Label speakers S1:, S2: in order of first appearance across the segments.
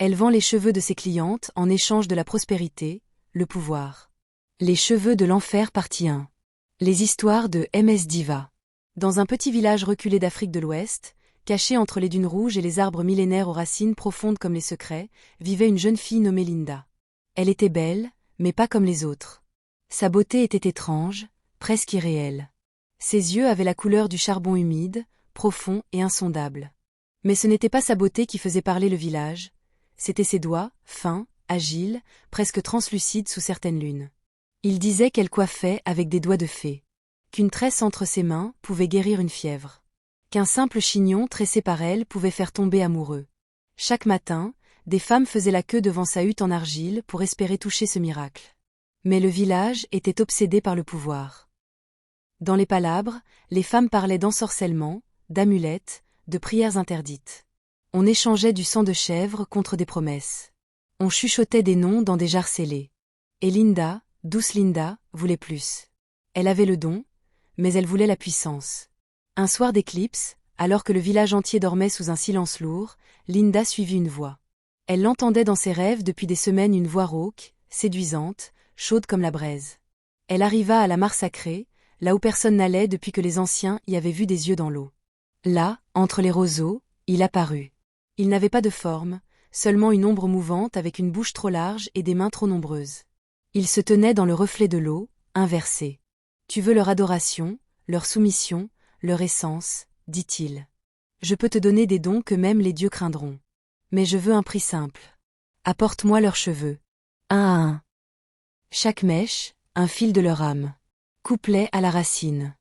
S1: Elle vend les cheveux de ses clientes en échange de la prospérité, le pouvoir. Les cheveux de l'enfer partie 1. Les histoires de MS Diva. Dans un petit village reculé d'Afrique de l'Ouest, caché entre les dunes rouges et les arbres millénaires aux racines profondes comme les secrets, vivait une jeune fille nommée Linda. Elle était belle, mais pas comme les autres. Sa beauté était étrange, presque irréelle. Ses yeux avaient la couleur du charbon humide, profond et insondable. Mais ce n'était pas sa beauté qui faisait parler le village, c'étaient ses doigts, fins, agiles, presque translucides sous certaines lunes. Il disait qu'elle coiffait avec des doigts de fée, qu'une tresse entre ses mains pouvait guérir une fièvre, qu'un simple chignon tressé par elle pouvait faire tomber amoureux. Chaque matin, des femmes faisaient la queue devant sa hutte en argile pour espérer toucher ce miracle. Mais le village était obsédé par le pouvoir. Dans les palabres, les femmes parlaient d'ensorcellement, d'amulettes, de prières interdites. On échangeait du sang de chèvre contre des promesses. On chuchotait des noms dans des jarres scellées. Et Linda, douce Linda, voulait plus. Elle avait le don, mais elle voulait la puissance. Un soir d'éclipse, alors que le village entier dormait sous un silence lourd, Linda suivit une voix. Elle l'entendait dans ses rêves depuis des semaines, une voix rauque, séduisante, chaude comme la braise. Elle arriva à la mare sacrée, là où personne n'allait depuis que les anciens y avaient vu des yeux dans l'eau. Là, entre les roseaux, il apparut. Il n'avait pas de forme, seulement une ombre mouvante avec une bouche trop large et des mains trop nombreuses. Il se tenait dans le reflet de l'eau, inversé. « Tu veux leur adoration, leur soumission, leur essence, dit-il. Je peux te donner des dons que même les dieux craindront. Mais je veux un prix simple. Apporte-moi leurs cheveux. Un à un. Chaque mèche, un fil de leur âme. Couplets à la racine.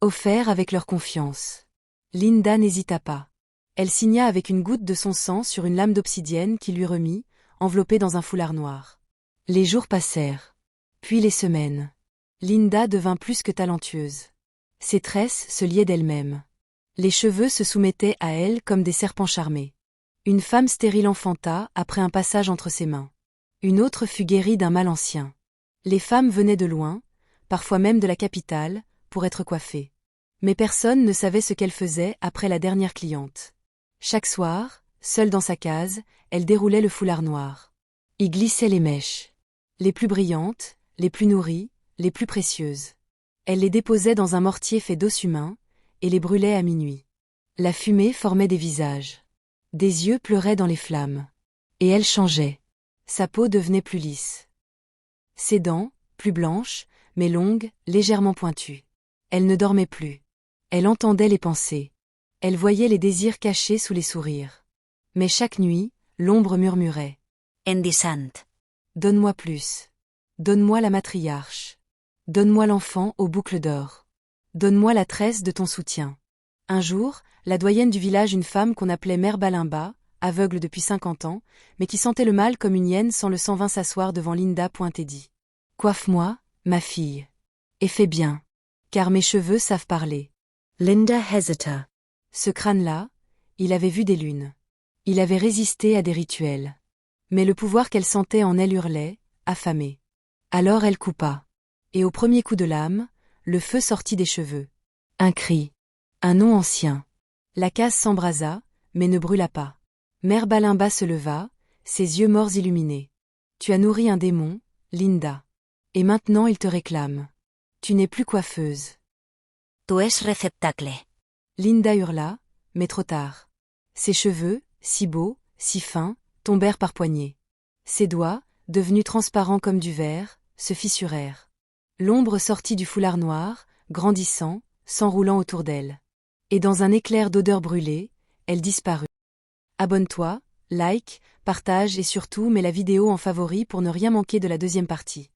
S1: Offert avec leur confiance. » Linda n'hésita pas. Elle signa avec une goutte de son sang sur une lame d'obsidienne qu'il lui remit, enveloppée dans un foulard noir. Les jours passèrent. Puis les semaines. Linda devint plus que talentueuse. Ses tresses se liaient d'elles-mêmes. Les cheveux se soumettaient à elle comme des serpents charmés. Une femme stérile enfanta après un passage entre ses mains. Une autre fut guérie d'un mal ancien. Les femmes venaient de loin, parfois même de la capitale, pour être coiffées. Mais personne ne savait ce qu'elle faisait après la dernière cliente. Chaque soir, seule dans sa case, elle déroulait le foulard noir. Y glissaient les mèches. Les plus brillantes, les plus nourries, les plus précieuses. Elle les déposait dans un mortier fait d'os humain, et les brûlait à minuit. La fumée formait des visages. Des yeux pleuraient dans les flammes. Et elle changeait. Sa peau devenait plus lisse. Ses dents, plus blanches, mais longues, légèrement pointues. Elle ne dormait plus. Elle entendait les pensées. Elle voyait les désirs cachés sous les sourires. Mais chaque nuit, l'ombre murmurait.
S2: Endisant.
S1: Donne-moi plus. Donne-moi la matriarche. Donne-moi l'enfant aux boucles d'or. Donne-moi la tresse de ton soutien. Un jour, la doyenne du village, une femme qu'on appelait Mère Balimba, aveugle depuis 50 ans, mais qui sentait le mal comme une hyène sans le sang, vint s'asseoir devant Linda et dit. Coiffe-moi, ma fille. Et fais bien. Car mes cheveux savent parler.
S2: Linda hesita.
S1: Ce crâne-là, il avait vu des lunes. Il avait résisté à des rituels. Mais le pouvoir qu'elle sentait en elle hurlait, affamée. Alors elle coupa. Et au premier coup de lame, le feu sortit des cheveux. Un cri. Un nom ancien. La case s'embrasa, mais ne brûla pas. Mère Balimba se leva, ses yeux morts illuminés. Tu as nourri un démon, Linda. Et maintenant il te réclame. Tu n'es plus coiffeuse.
S2: Tu es receptacle.
S1: Linda hurla, mais trop tard. Ses cheveux, si beaux, si fins, tombèrent par poignées. Ses doigts, devenus transparents comme du verre, se fissurèrent. L'ombre sortit du foulard noir, grandissant, s'enroulant autour d'elle. Et dans un éclair d'odeur brûlée, elle disparut. Abonne-toi, like, partage et surtout mets la vidéo en favori pour ne rien manquer de la deuxième partie.